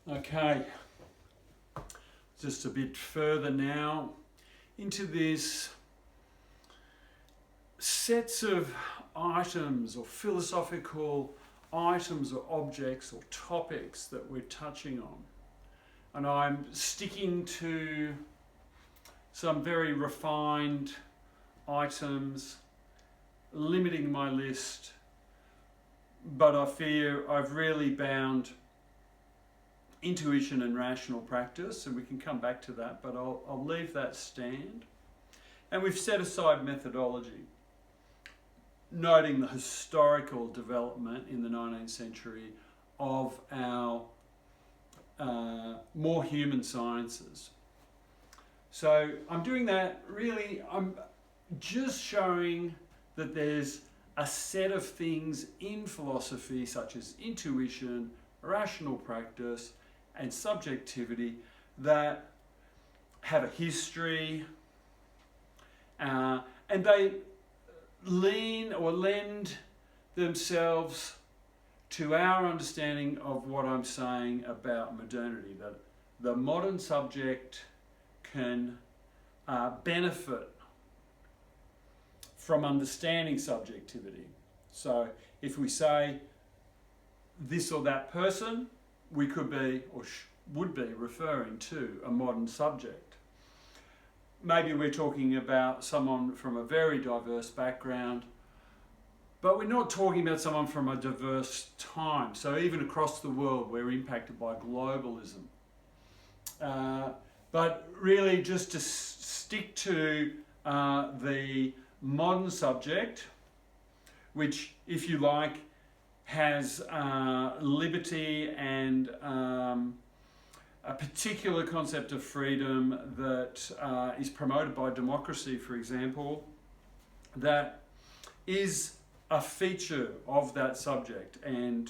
Okay, just a bit further now into this sets of items or philosophical items or objects or topics that we're touching on. And I'm sticking to some very refined items, limiting my list, but I fear I've really bound intuition and rational practice, and we can come back to that, but I'll leave that stand. And we've set aside methodology, noting the historical development in the 19th century of our more human sciences. So I'm doing that really, I'm just showing that there's a set of things in philosophy such as intuition, rational practice, and subjectivity that have a history, and they lean or lend themselves to our understanding of what I'm saying about modernity, that the modern subject can benefit from understanding subjectivity. So if we say this or that person, we could be or would be referring to a modern subject. Maybe we're talking about someone from a very diverse background, but we're not talking about someone from a diverse time. So even across the world, we're impacted by globalism. But really just to stick to the modern subject, which, if you like, has liberty and a particular concept of freedom that is promoted by democracy, for example, that is a feature of that subject. And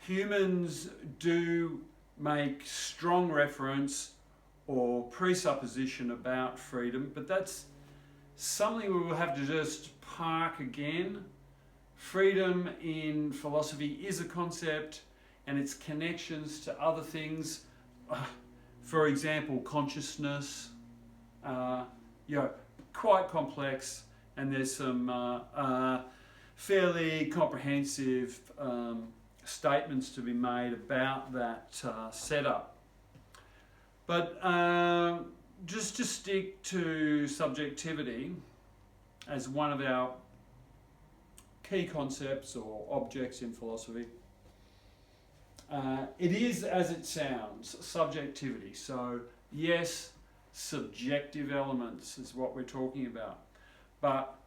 humans do make strong reference or presupposition about freedom, but that's something we will have to just park again. Freedom in philosophy is a concept, and its connections to other things, for example, consciousness, quite complex, and there's some fairly comprehensive statements to be made about that setup. But just to stick to subjectivity as one of our key concepts or objects in philosophy, it is, as it sounds, subjectivity. So yes, subjective elements is what we're talking about. But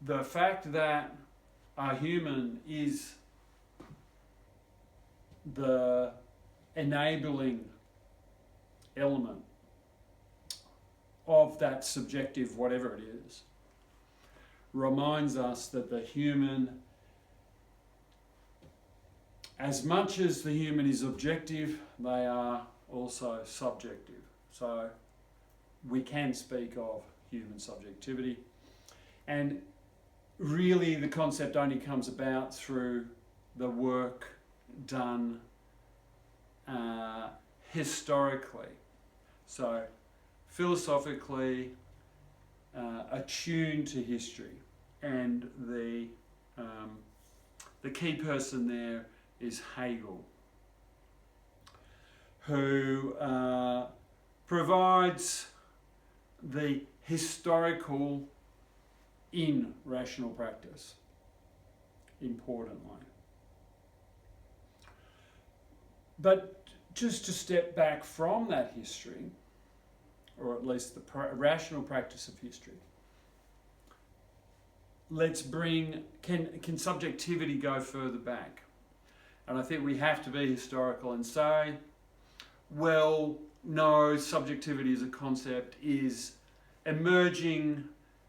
the fact that a human is the enabling element of that subjective whatever it is reminds us that the human, as much as the human is objective, they are also subjective. So we can speak of human subjectivity. And really the concept only comes about through the work done historically. So philosophically attuned to history. And the key person there is Hegel, who provides the historical in rational practice, importantly. But just to step back from that history, or at least the rational practice of history, let's bring, can subjectivity go further back? And I think we have to be historical and say, well, no, subjectivity as a concept is emerging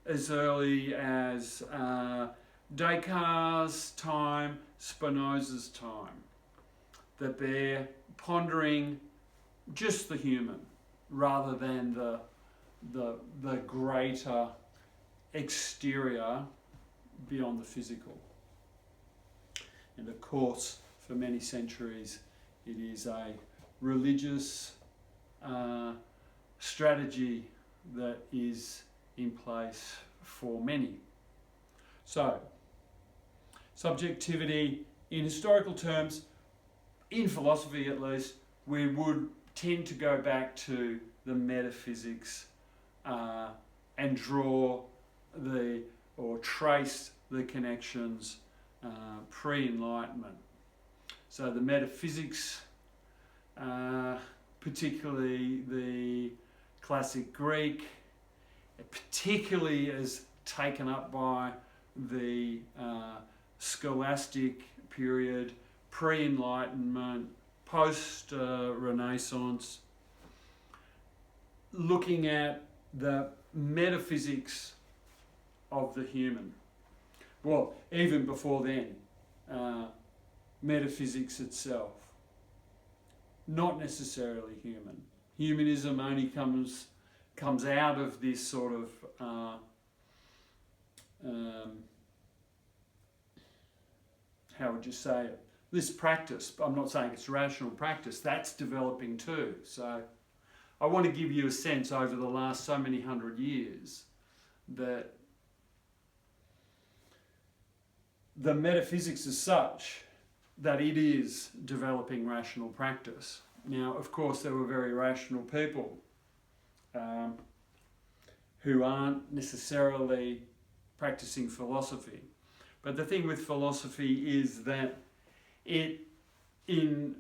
as early as Descartes' time, Spinoza's time. That they're pondering just the human rather than the greater exterior beyond the physical. And of course, for many centuries, It is a religious strategy that is in place for many. So, subjectivity, in historical terms, in philosophy at least, we would tend to go back to the metaphysics and draw or trace the connections pre-Enlightenment. So the metaphysics, particularly the classic Greek, particularly as taken up by the scholastic period, pre-Enlightenment, post-Renaissance, looking at the metaphysics of the human. Well, even before then, metaphysics itself, not necessarily human. Humanism only comes out of this sort of how would you say it? This practice. I'm not saying it's rational practice. That's developing too. So I want to give you a sense over the last so many hundred years that the metaphysics is such that it is developing rational practice. Now, of course, there were very rational people who aren't necessarily practicing philosophy. But the thing with philosophy is that it, in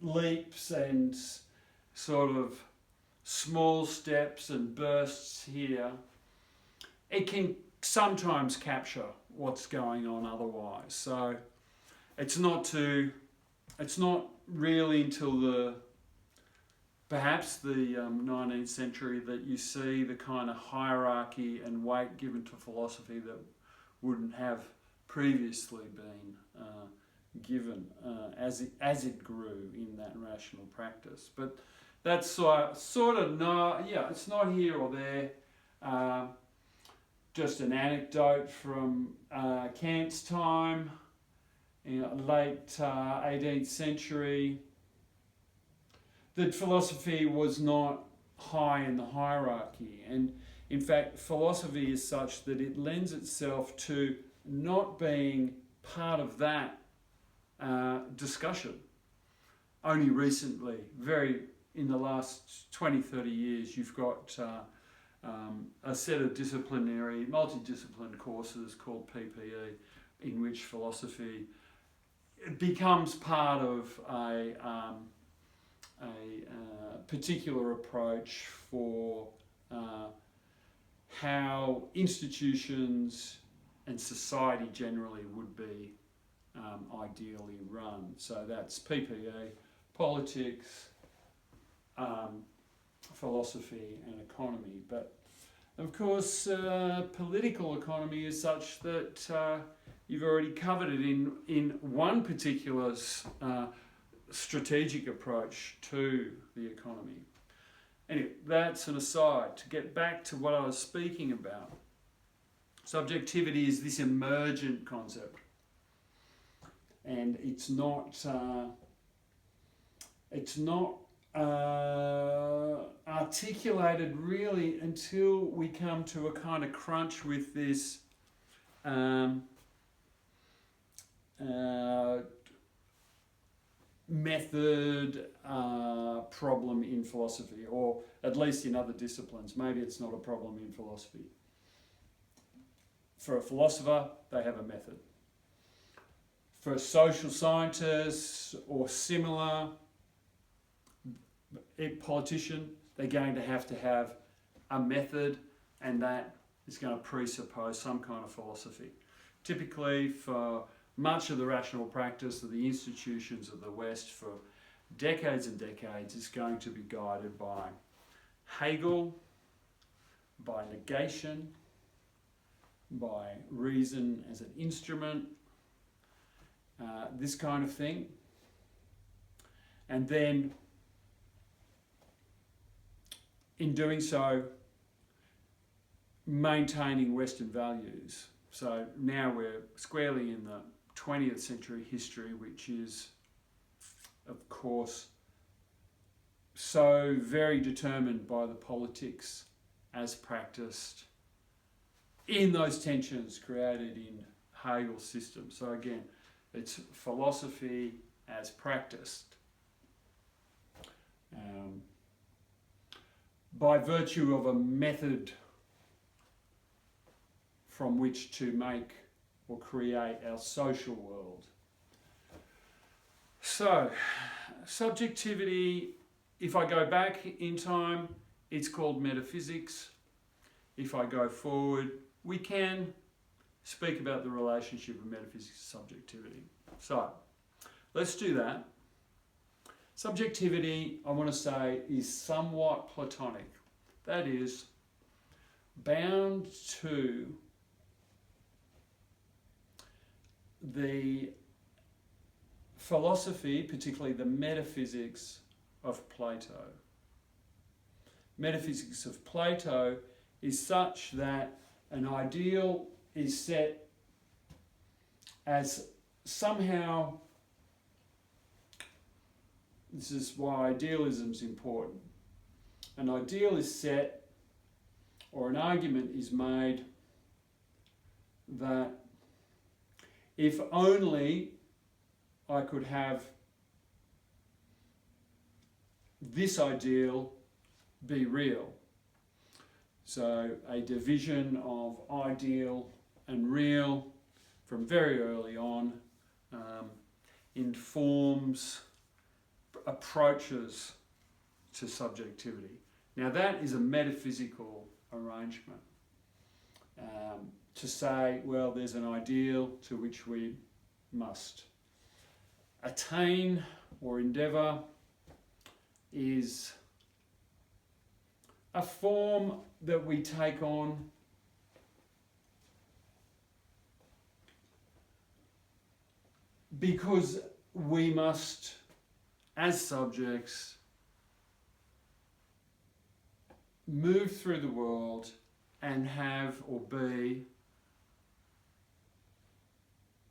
leaps and sort of small steps and bursts here, it can sometimes capture what's going on otherwise. So it's not really until perhaps the 19th century that you see the kind of hierarchy and weight given to philosophy that wouldn't have previously been given as it grew in that rational practice. But that's sort of it's not here or there. Just an anecdote from Kant's time, late 18th century, that philosophy was not high in the hierarchy. And in fact, philosophy is such that it lends itself to not being part of that discussion. Only recently, in the last 20, 30 years, you've got a set of multidisciplinary courses called PPE, in which philosophy becomes part of a particular approach for how institutions and society generally would be ideally run. So that's PPE, politics, philosophy and economy. But of course, political economy is such that you've already covered it in one particular strategic approach to the economy. Anyway, that's an aside. To get back to what I was speaking about, subjectivity is this emergent concept, and it's not articulated really until we come to a kind of crunch with this method problem in philosophy, or at least in other disciplines. Maybe it's not a problem in philosophy. For a philosopher, they have a method. For social scientists or similar, a politician, they're going to have a method, and that is going to presuppose some kind of philosophy. Typically, for much of the rational practice of the institutions of the West for decades and decades is going to be guided by Hegel, by negation, by reason as an instrument, this kind of thing. And then, in doing so, maintaining Western values. So now we're squarely in the 20th century history, which is of course, so very determined by the politics as practiced in those tensions created in Hegel's system. So again, it's philosophy as practiced. By virtue of a method from which to make or create our social world. So, subjectivity, if I go back in time, it's called metaphysics. If I go forward, we can speak about the relationship of metaphysics and subjectivity. So, let's do that. Subjectivity, I want to say, is somewhat Platonic. That is, bound to the philosophy, particularly the metaphysics of Plato. Metaphysics of Plato is such that an ideal is set as somehow, this is why idealism is important. An ideal is set, or an argument is made, that if only I could have this ideal be real. So a division of ideal and real from very early on informs approaches to subjectivity. Now that is a metaphysical arrangement. To say, well, there's an ideal to which we must attain or endeavour is a form that we take on because we must, as subjects, move through the world and have or be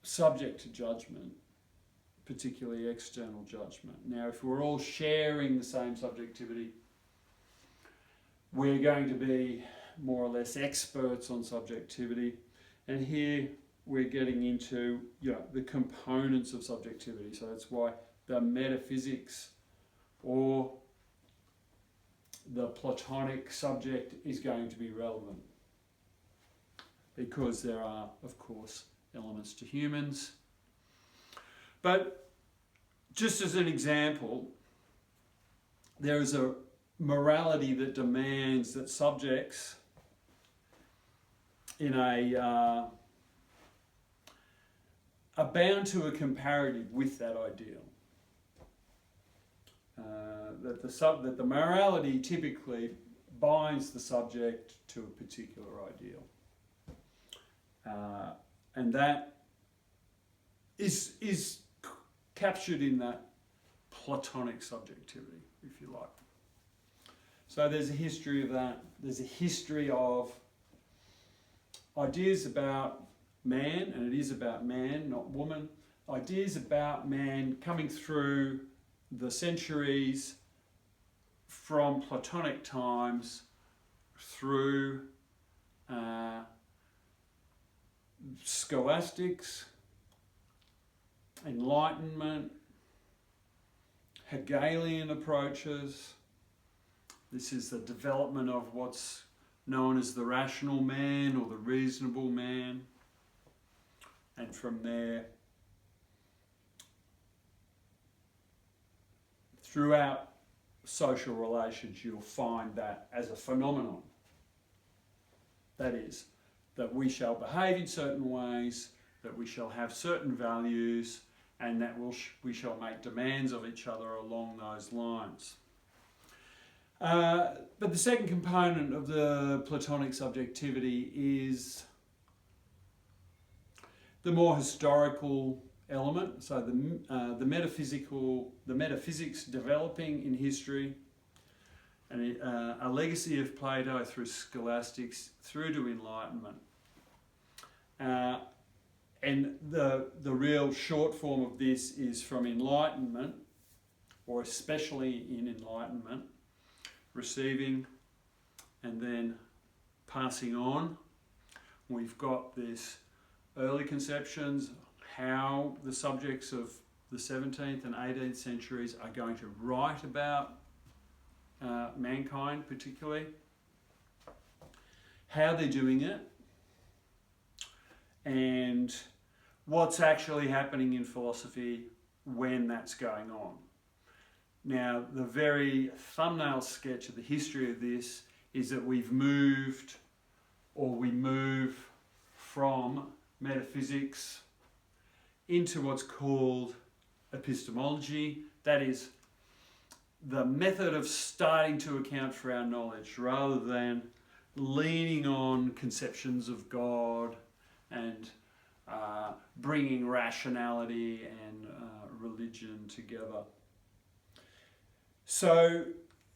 subject to judgment, particularly external judgment. Now, if we're all sharing the same subjectivity, we're going to be more or less experts on subjectivity. And here we're getting into the components of subjectivity. So that's why the metaphysics or the Platonic subject is going to be relevant. Because there are, of course, elements to humans. But just as an example, there is a morality that demands that subjects in are bound to a comparative with that ideal. That the morality typically binds the subject to a particular ideal. And that is captured in that Platonic subjectivity, if you like. So there's a history of that. There's a history of ideas about man, and it is about man, not woman. Ideas about man coming through the centuries from Platonic times through scholastics, Enlightenment, Hegelian approaches. This is the development of what's known as the rational man or the reasonable man. And from there, throughout social relations, you'll find that as a phenomenon. That is, that we shall behave in certain ways, that we shall have certain values, and that we shall make demands of each other along those lines. But the second component of the Platonic subjectivity is the more historical element, so the metaphysics developing in history, and a legacy of Plato through scholastics through to Enlightenment. And the real short form of this is from Enlightenment or especially in enlightenment, receiving and then passing on. We've got this early conceptions, how the subjects of the 17th and 18th centuries are going to write about mankind particularly, how they're doing it, and what's actually happening in philosophy when that's going on. Now, the very thumbnail sketch of the history of this is that we move from metaphysics into what's called epistemology. That is the method of starting to account for our knowledge rather than leaning on conceptions of God and bringing rationality and religion together. So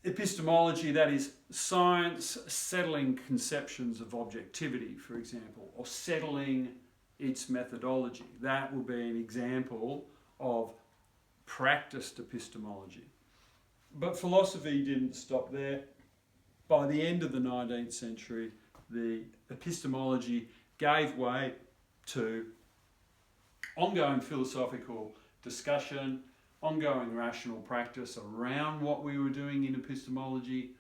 epistemology, that is science settling conceptions of objectivity, for example, or settling its methodology. That will be an example of practiced epistemology. But philosophy didn't stop there. By the end of the 19th century, the epistemology gave way to ongoing philosophical discussion, ongoing rational practice around what we were doing in epistemology,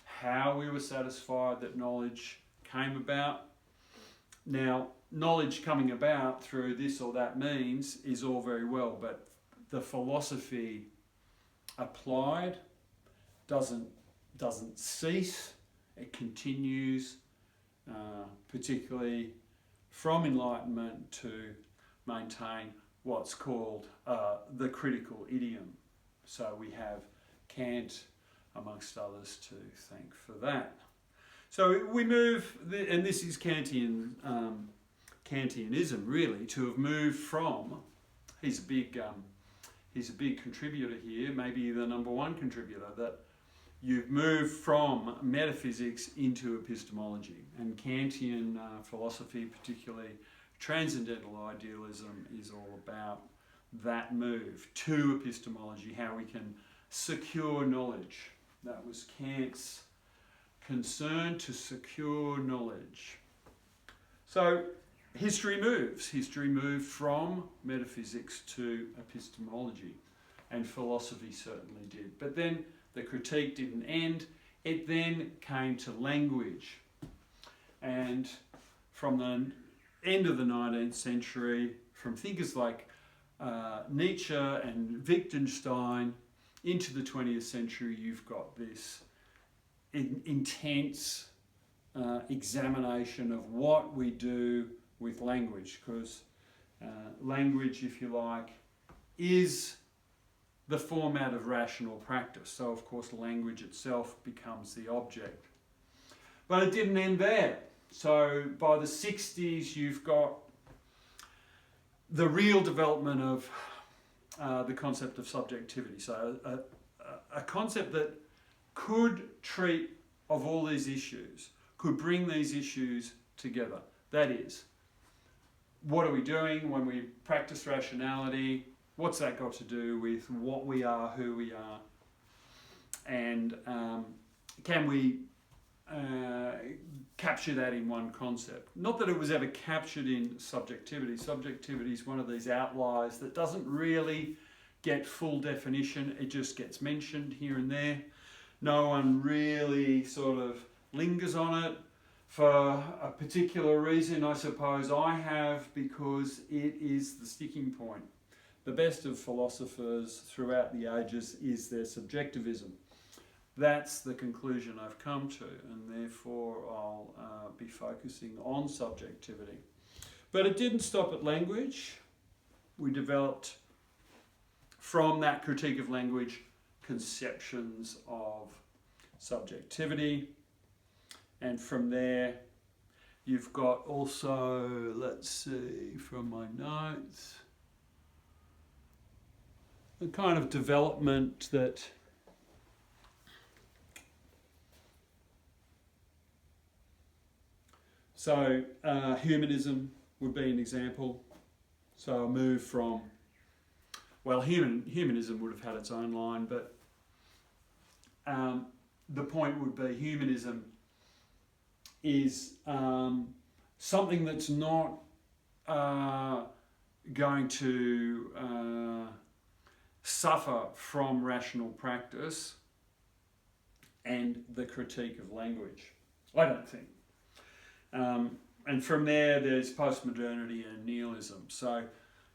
how we were satisfied that knowledge came about. Now, knowledge coming about through this or that means is all very well, but the philosophy applied doesn't cease. It continues, particularly from Enlightenment, to maintain what's called the critical idiom. So we have Kant, amongst others, to thank for that. So we move, and this is Kantianism really, to have moved from. He's a big contributor here, maybe the number one contributor, that you've moved from metaphysics into epistemology. And Kantian philosophy, particularly transcendental idealism, is all about that move to epistemology, how we can secure knowledge. That was Kant's concern, to secure knowledge. So history moves. History moved from metaphysics to epistemology, and philosophy certainly did. But then the critique didn't end. It then came to language. And from the end of the 19th century, from thinkers like Nietzsche and Wittgenstein into the 20th century, you've got this intense examination of what we do with language, because language, if you like, is the format of rational practice. So, of course, language itself becomes the object. But it didn't end there. So by the 60s, you've got the real development of the concept of subjectivity. So a concept that could treat of all these issues, could bring these issues together. That is, what are we doing when we practice rationality? What's that got to do with what we are, who we are? And can we capture that in one concept? Not that it was ever captured in subjectivity. Subjectivity is one of these outliers that doesn't really get full definition. It just gets mentioned here and there. No one really sort of lingers on it for a particular reason. I suppose I have, because it is the sticking point. The best of philosophers throughout the ages is their subjectivism. That's the conclusion I've come to, and therefore I'll be focusing on subjectivity. But it didn't stop at language. We developed from that critique of language conceptions of subjectivity, and from there you've got also, let's see from my notes, the kind of development that humanism would be an example. So a move from well, humanism would have had its own line, but the point would be humanism is something that's not going to suffer from rational practice and the critique of language. I don't think. And from there's postmodernity and nihilism. So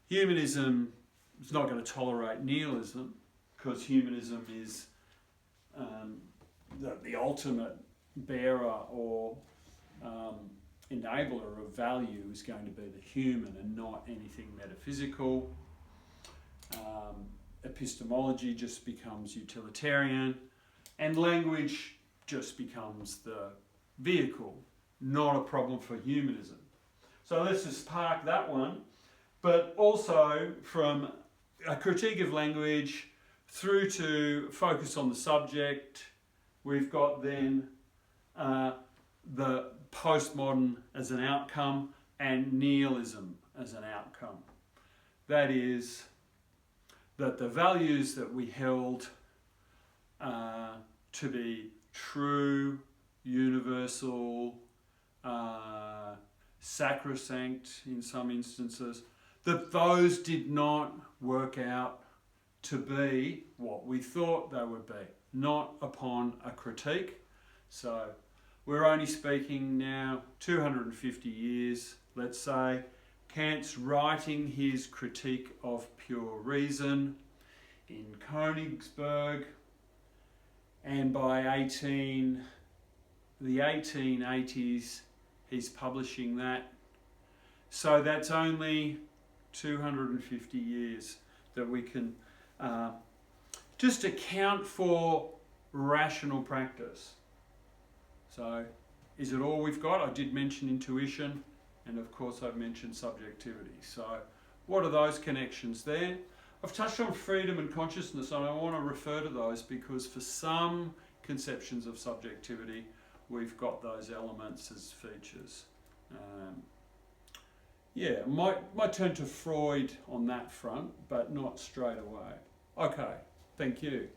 humanism is not going to tolerate nihilism because humanism is the ultimate bearer or enabler of value is going to be the human and not anything metaphysical. Epistemology just becomes utilitarian, and language just becomes the vehicle, not a problem for humanism. So let's just park that one. But also from a critique of language through to focus on the subject, we've got then the postmodern as an outcome and nihilism as an outcome. That is, that the values that we held to be true, universal, sacrosanct in some instances, that those did not work out to be what we thought they would be, not upon a critique. So we're only speaking now 250 years, let's say. Kant's writing his critique of pure reason in Königsberg, and by the 1880s he's publishing that. So that's only 250 years that we can just account for rational practice. So is it all we've got? I did mention intuition, and of course I've mentioned subjectivity. So what are those connections there? I've touched on freedom and consciousness, and I want to refer to those because for some conceptions of subjectivity we've got those elements as features. Might turn to Freud on that front, but not straight away. Okay, thank you.